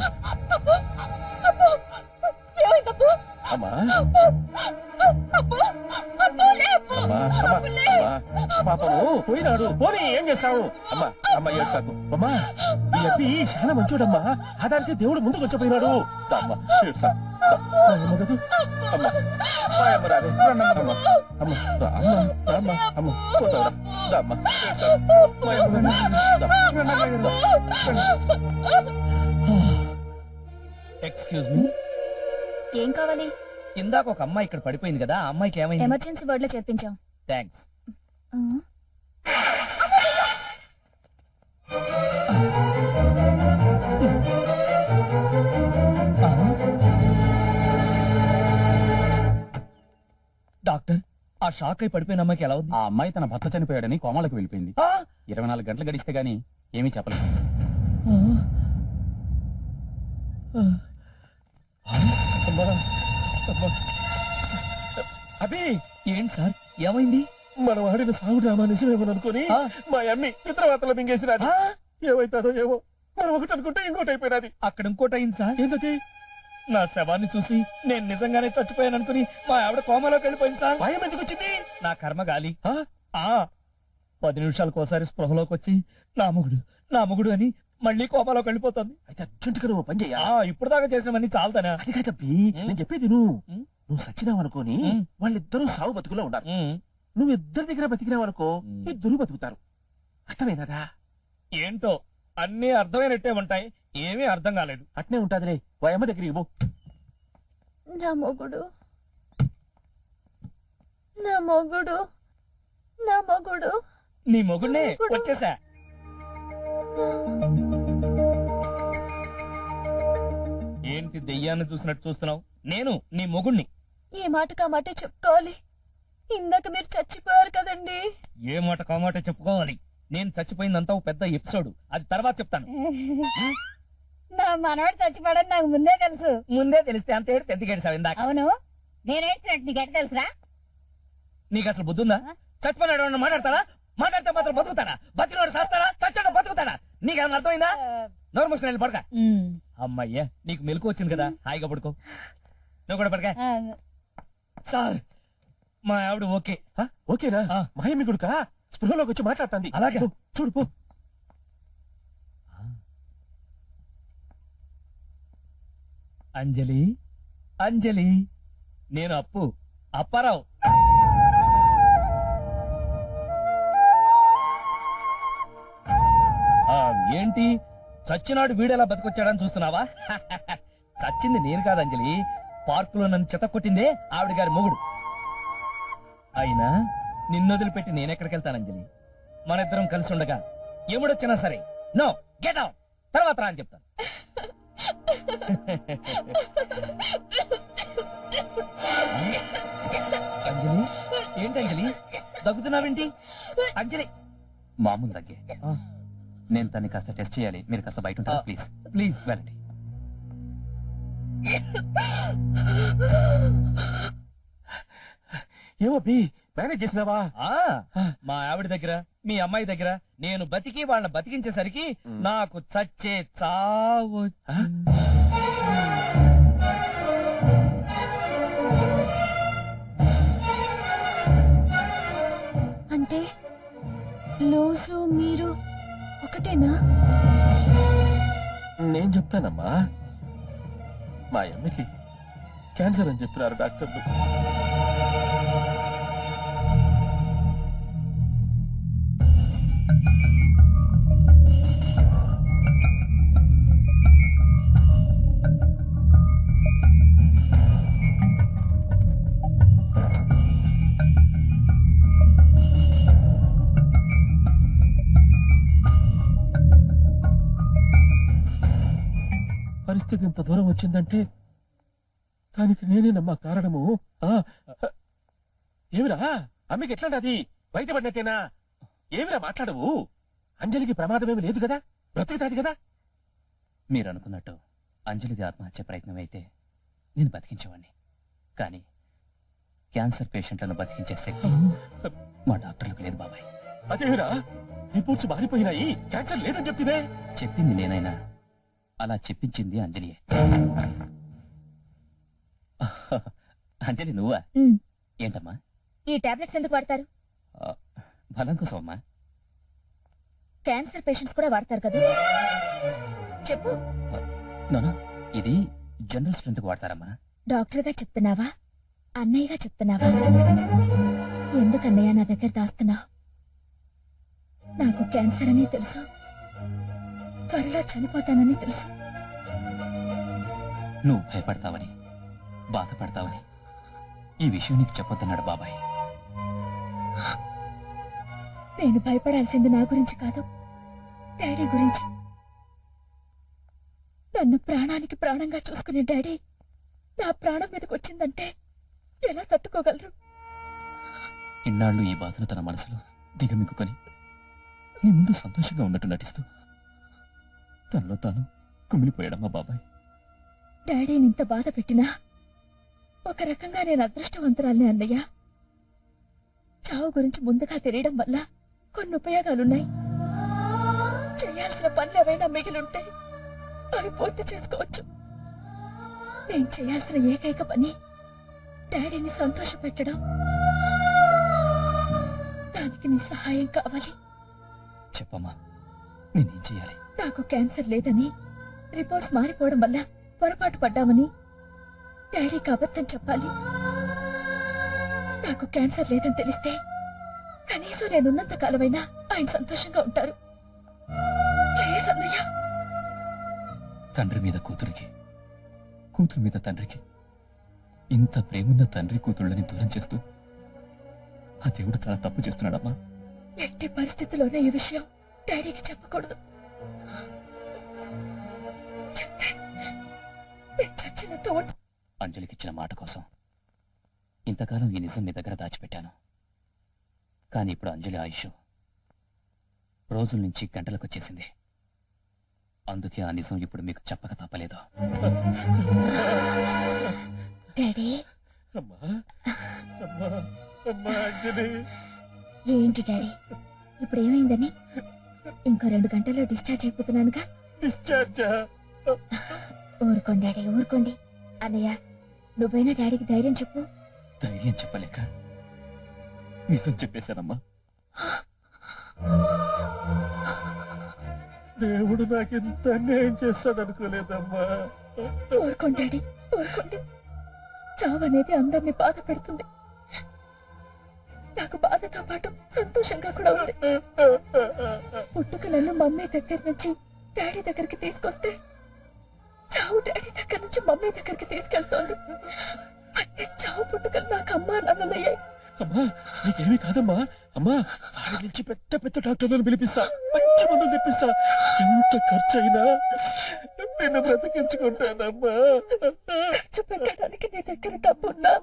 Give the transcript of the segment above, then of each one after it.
గారు అమ్మా పాపము పోయినాడు పోనీ ఏం చేస్తావు అమ్మా అమ్మ ఏడ్సాకు అమ్మా ఈ అబ్బి చాలా మంచోడమ్మా ఆధారికి దేవుడు ముందుకు వచ్చిపోయినాడు అమ్మా ఏడ్సాకు ఎక్స్క్యూజ్ మీ, ఏం కావాలి? ఇందాక ఒక అమ్మాయి ఇక్కడ పడిపోయింది కదా, ఆ అమ్మాయికి ఏమైంది? ఎమర్జెన్సీ వార్డ్ లో చేర్పించాం. థ్యాంక్స్. డాక్టర్, ఆ షాక్ అయి పడిపోయిన అమ్మాయికి ఎలా ఉంది? ఆ అమ్మాయి తన భర్త చనిపోయాడని కోమాలకు వెళ్ళిపోయింది. 24 గంటలు గడిస్తే గానీ ఏమీ చెప్పలేదు. అబే ఏంటి సార్ ఏమైంది? మనం ఆడిన సాగు డ్రామా నిజమేమనుకుని మా అమ్మి పిత్రవాతలో మింగేసినది. ఏమైతుందో ఏమో, మనం ఒకటి అనుకుంటే ఇంకోటి అయిపోయినది. అక్కడ ఇంకోటి అయింది సార్. ఎందుకు? నా శవాన్ని చూసి నేను నిజంగానే చచ్చిపోయాను అనుకుని మా ఆవిడ కోమలోకి వెళ్ళిపోయింది సార్. భయం ఎందుకు వచ్చింది? నా కర్మ గాలి. 10 నిమిషాలకోసారి స్పృహలోకి వచ్చి నా మొగుడు అని మళ్ళీ కోమలోకి వెళ్ళిపోతుంది. అయితే అర్జెంటుగా నువ్వు పని చెయ్యా. ఇప్పుడు దాకా చేసినవన్నీ చాలుతానా? అది కాదబ్బి, నేను చెప్పేది నువ్వు సచ్చినావు అనుకోని వాళ్ళిద్దరూ సాగు బతుకులో ఉండాలి. నువ్వు ఇద్దరి దగ్గర బతికినావు అనుకో, ఇద్దరు బతుకుతారు. అర్థమైనదా? ఏంటో అన్నీ అర్థమైనట్టే ఉంటాయి, ఏమీ అర్థం కాలేదు. అట్నే ఉంటాదిలే. వాయమ్మ దగ్గరికి పో. నా మొగుడు నా మొగుడు నా మొగుడు నీ మొగుడినే వచ్చేసా. ఏంటి దెయ్యాన్ని చూసినట్టు చూస్తున్నావు? నేను నీ మొగుడిని. ఈ మాట కామాటే చెప్పుకోవాలి. ఇందాక మీరు చచ్చిపోయారు కదండి. ఏ మాట కామాట చెప్పుకోవాలి. నేను చచ్చిపోయిందంతా ఒక పెద్ద ఎపిసోడ్, అది తర్వాత చెప్తాను. నా మనవాడు చచ్చిపోవడం నాకు ముందే తెలుసు. ముందే తెలిస్తే అంత ఏడు పెద్ద గడిసావు ఇందాక. అవును, నేనేడ్చినట్టు నీకు ఎట్ట తెలుసురా? నీకు అసలు బుద్ధుందా? చచ్చిపోయినాడు మాట్లాడతారా? మాట్లాడితే మాత్రం బతుకుతాడా? బతికినోడు చేస్తాడా? చచ్చాడు బతుకుతాడా? నీకేమన్నా అర్థమైందా? నోరు మూసుకుని వెళ్ళి పడక. అమ్మయ్యా, నీకు మెలకు వచ్చింది కదా, హాయిగా పడుకో. నువ్వు కూడా పడక. సార్, మా ఆవిడ ఓకే. ఓకేనా? మహేమి గుడుకా స్పృహలోకి వచ్చి మాట్లాడుతుంది. అలాగే చూడు పో. అంజలి, అంజలి, నేను అప్పారావు. ఏంటి చచ్చినాడు వీడెలా బతికొచ్చాడని చూస్తున్నావా? చచ్చింది నేను కాదు అంజలి, పార్కులో నన్ను చెతక్కొట్టిందే ఆవిడ గారి మొగుడు. అయినా నిన్నొదిలిపెట్టి నేనెక్కడికెళ్తాను అంజలి? మన ఇద్దరం కలిసి ఉండగా ఎముడొచ్చినా సరే నో గెట్ అవుట్, తర్వాత రా అని చెప్తాను. అంజలి, ఏంటి అంజలి దగ్గుతున్నావేంటి? అంజలి, మామూలు దగ్గే. నేను తన్ని కాస్త టెస్ట్ చేయాలి, మీరు కాస్త బయట ఉంటారా? ప్లీజ్ ప్లీజ్ వెళ్ళండి. ఏమో బి మేనేజ్ చేసినావా? మా ఆవిడ దగ్గర మీ అమ్మాయి దగ్గర నేను బతికి వాళ్ళని బతికించేసరికి నాకు చచ్చే చావు. అంటే లూజు మీరు ఒకటేనా? నేను చెప్తానమ్మా, మా అమ్మకి క్యాన్సర్ అని చెప్తున్నారు డాక్టర్లు. పరిస్థితి ఇంత దూరం వచ్చిందంటే దానికి నేనేనమ్మా కారణము. ఏమిరా అమ్మకి ఎట్లాంటి బయటపడినట్టేనా? ఏమిరా మాట్లాడవు? అంజలికి ప్రమాదమేమి లేదు కదా, బ్రతుకుతాది కదా. మీరు అనుకున్నట్టు అంజలిది ఆత్మహత్య ప్రయత్నం అయితే నేను బతికించేవాడిని, కానీ క్యాన్సర్ పేషెంట్లను బతికించే శక్తి మా డాక్టర్లకు లేదు బాబాయ్. అదేమిరా రిపోర్ట్స్ మారిపోయినాయి, క్యాన్సర్ లేదని చెప్తివే. చెప్పింది నేనైనా అలా చెప్పించింది అంజలియే. అంజలి నువ్వా? ఏంటమ్మా ఈ టాబ్లెట్స్ ఎందుకు వాడతారు? బలం కోసం అమ్మా. క్యాన్సర్ పేషెంట్స్ కూడా వాడతారు కదా, చెప్పు. నోనో, ఇది జనరల్ స్ట్రెంత్ కు వాడతారమ్మా. డాక్టర్ గా చెప్తున్నావా, అన్నయ్యగా చెప్తున్నావా? ఎందుకన్నయ్య నా దగ్గర దాస్తున్నావు? నాకు క్యాన్సర్ అని తెలుసు, త్వరలో చనిపోతానని తెలుసు. నువ్వు భయపడతావని, బాధపడతావని ఈ విషయం నీకు చెప్పొద్దన్నాడు బాబాయ్. నేను భయపడాల్సింది నా గురించి కాదు, డాడీ గురించి. నన్ను ప్రాణానికి ప్రాణంగా చూసుకునే డాడీ నా ప్రాణం మీదకి వచ్చిందంటే ఎలా తట్టుకోగలరు? ఇన్నాళ్ళు ఈ బాధను తన మనసులో దిగమిక్కుని నీ ముందు సంతోషంగా ఉన్నట్టు నటిస్తూ తనలో తాను కుమిలిపోయాడమ్మా బాబాయ్. డాడీని ఇంత బాధ పెట్టినా ఒక రకంగా నేను అదృష్టవంతురాల్ని అన్నయ్య. చావు గురించి ముందుగా తెలియడం వల్ల కొన్ని ఉపయోగాలున్నాయి. చేయాల్సిన పనులు ఏవైనా మిగిలింటే అవి పూర్తి చేసుకోవచ్చు. నేను చేయాల్సిన ఏకైక పని డాడీని సంతోష పెట్టడం. దానికి నీ సహాయం కావాలి. చెప్పమ్మా, నేనేం చెయ్యాలి? నాకు క్యాన్సర్ లేదని, రిపోర్ట్స్ మారిపోవడం వల్ల పొరపాటు పడ్డామని డాడీకి అబద్ధం చెప్పాలి. నాకు క్యాన్సర్ లేదని తెలిస్తే కనీసం నేనున్నంత కాలమైనా ఆయన సంతోషంగా ఉంటారు. ప్లీజ్ అన్నయ్య. తండ్రి మీద కూతురికి, కూతురు మీద తండ్రికి ఇంత ప్రేమున్న తండ్రి కూతుళ్ళని దూరం చేస్తూ ఆ దేవుడు చాలా తప్పు చేస్తున్నాడమ్మా. ఎట్టి పరిస్థితుల్లోనే ఈ విషయం డాడీకి చెప్పకూడదు. చెప్తే నేను చచ్చినంత అంజలికిచ్చిన మాట కోసం ఇంతకాలం ఈ నిజం మీ దగ్గర దాచిపెట్టాను. కానీ ఇప్పుడు అంజలి ఆయుష్ రోజుల నుంచి గంటలకు వచ్చేసింది. అందుకే ఆ నిజం ఇప్పుడు మీకు చెప్పక తప్పలేదు. డాడీ. అమ్మా, అమ్మా, అమ్మా అంజలి. ఏంటి డాడీ, ఇప్పుడు ఏమైందని? ఇంకో 2 గంటల్లో డిశ్చార్జ్ అయిపోతున్నానుగా. డిశ్చార్జా? ఊరుకోండి డాడీ, ఊరుకోండి. అన్నయ్య, నువ్వైనా డాడీకి ధైర్యం చెప్పు. ధైర్యం చెప్పలేక నిజం చెప్పేశానమ్మా. దేవుడు నాకింత అన్యాయం చేస్తాడు అనుకోలేదమ్మా. ఊరుకోండి డాడీ, ఊరుకోండి. చావు అనేది అందరినీ బాధ పెడుతుంది. నాకు బాధతో పాటు సంతోషంగా కూడా ఉంది. పుట్టుక నన్ను మమ్మీ దగ్గర నుంచి డాడీ దగ్గరికి తీసుకొస్తే, చావు డాడీ దగ్గర నుంచి మమ్మీ దగ్గరికి తీసుకెళ్తోంది. అంటే చావు పుట్టుకలు నాకు అమ్మా నాన్నలయ్యాయి. అమ్మా, నీకేమీ కాదమ్మా. అమ్మా, వాడి నుంచి పెద్ద పెద్ద డాక్టర్లను పిలిపిస్తా, మంచి మందులు తెప్పిస్తా. ఎంత ఖర్చు అయినా నేను బ్రతికించుకుంటానమ్మా. ఖర్చు పెట్టడానికి నీ దగ్గర డబ్బున్నా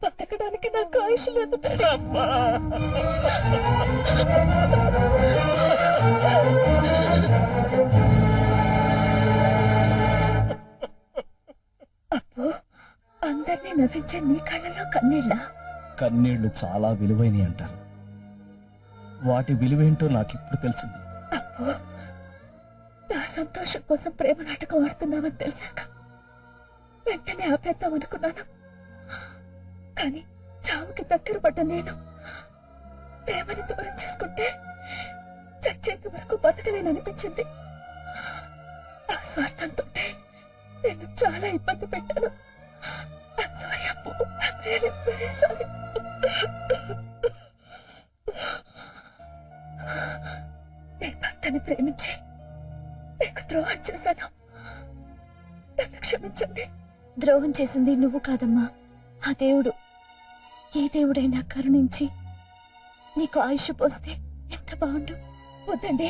బతకడానికి నాకు ఆయుష్ లేదు డాడీ. అమ్మా, అప్పు, అందరినీ నవ్వించే నీ కళ్ళలో కన్నీళ్ళ? కన్నీళ్లు చాలా విలువైనవి అంటారు. వాటి విలువేంటో నాకిప్పుడు తెలిసింది. అప్పు, నా సంతోషం కోసం ప్రేమ నాటకం ఆడుతున్నావని తెలిసాక వెంటనే ఆపేద్దాం అనుకున్నాను. కానీ చావుకి దగ్గర పడ్డ నేను ప్రేమని దూరం చేసుకుంటే చచ్చేంత వరకు బతకలేననిపించింది. ఆ స్వార్థంతో నేను చాలా ఇబ్బంది పెట్టాను. సారీ అప్పు, వెరీ సారీ. నీ భర్తని ప్రేమించి నీకు ద్రోహం చేశాను. నన్ను క్షమించండి. ద్రోహం చేసింది నువ్వు కాదమ్మా, ఆ దేవుడు. ఏ దేవుడైనా కరుణించి నీకు ఆయుష్ పోస్తే ఎంత బాగుండు. వద్దండి,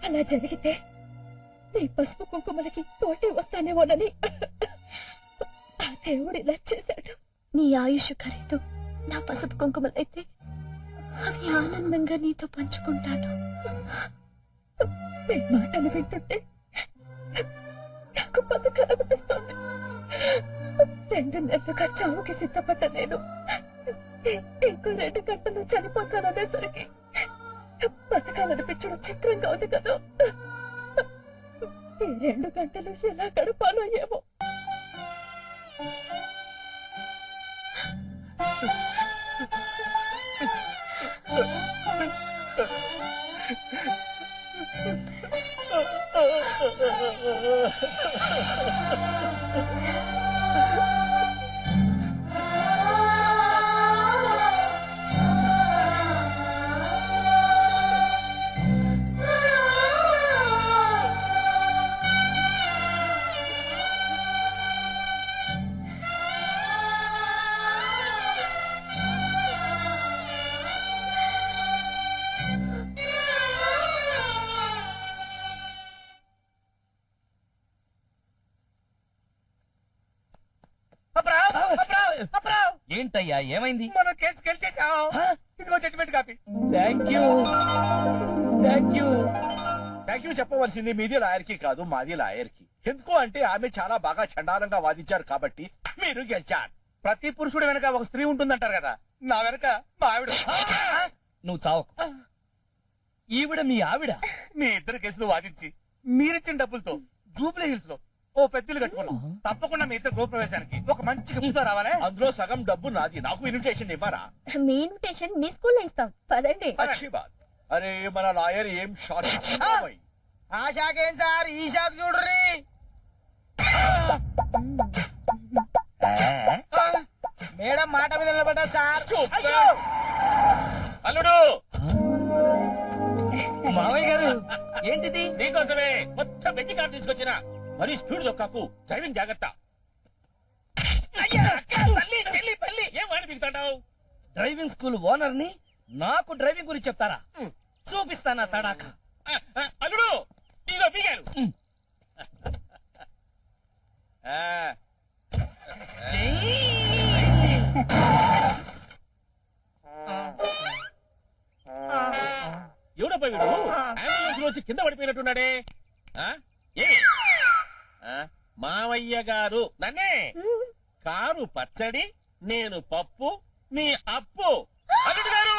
అలా జరిగితే నీ పసుపు కుంకుమలకి పోటీ వస్తానేమోనని ఆ దేవుడు ఇలా చేశాడు. నీ ఆయుష్ ఖరీదు నా పసుపు కుంకుమలైతే అవి ఆనందంగా నీతో పంచుకుంటాను. మీ మాటలు వింటుంటే నాకు బతకాలనిపిస్తోంది. 2 నెలలుగా చావుకి సిద్ధపడ్డ నేను ఇంకో 2 గంటలు చనిపోతాననేసరికి బతకాలనిపించడం చిత్రంగా ఉంది కదా. ఈ 2 గంటలు ఎలా గడపాలో ఏమో. ఏంటయ్యా ఏమైంది? మనం కేసు గెలిచేసాం. ఇదిగో judgement copy. Thank you thank you. Thank you చెప్పవలసింది మీది లాయర్కి కాదు, మాది లాయర్కి. ఎందుకు అంటే ఆమె చాలా బాగా చండాలంగా వాదించారు కాబట్టి మీరు గెలిచారు. ప్రతి పురుషుడు వెనక ఒక స్త్రీ ఉంటుందంటారు కదా, నా వెనక మా ఆవిడ. నువ్వు చావకు. ఈవిడ మీ ఆవిడ? మీ ఇద్దరు కేసులు వాదించి మీరిచ్చిన డబ్బులతో జూబ్లీ హిల్స్ లో ఓ పెద్దలు కట్టుకున్నాం. తప్పకుండా మీ ఇద్దరు గృహప్రవేశానికి ఒక మంచి గిఫ్ట్ రావాలి. అందులో సగం డబ్బు నాది. నాకు ఇన్విటేషన్ ఇవ్వరా? మీ ఇన్విటేషన్ మీ స్కూల్లో ఇస్తాం, పదండి. అచ్చి బాత్. అరే మన లాయర్ ఏం షార్ట్ ఇచ్చింది. ఆ షాక్ ఏం సార్, ఈ షాక్ చూడరి. మేడం మాట మీద నిలబడ్డా సార్. అల్లుడు మావయ్య గారు ఏంటిది? నీకోసమే మొత్తం వెజ్జి కార్ తీసుకొచ్చిన. మరీ స్పీడ్ దొక్కాకు, డ్రైవింగ్ జాగ్రత్త. ఏం వాడి బిగుతాడావు? డ్రైవింగ్ స్కూల్ ఓనర్ ని నాకు డ్రైవింగ్ గురించి చెప్తారా? చూపిస్తానా తడాక. అల్లుడు ఇదిగో బిగారు. ఎవడప్ప వీడు? అంబులెన్స్ లో వచ్చి కింద పడిపోయినట్టున్నాడే. ఏ మావయ్య గారు నన్నే కారు పచ్చడి, నేను పప్పు, నీ అప్పు. అల్లుడు గారు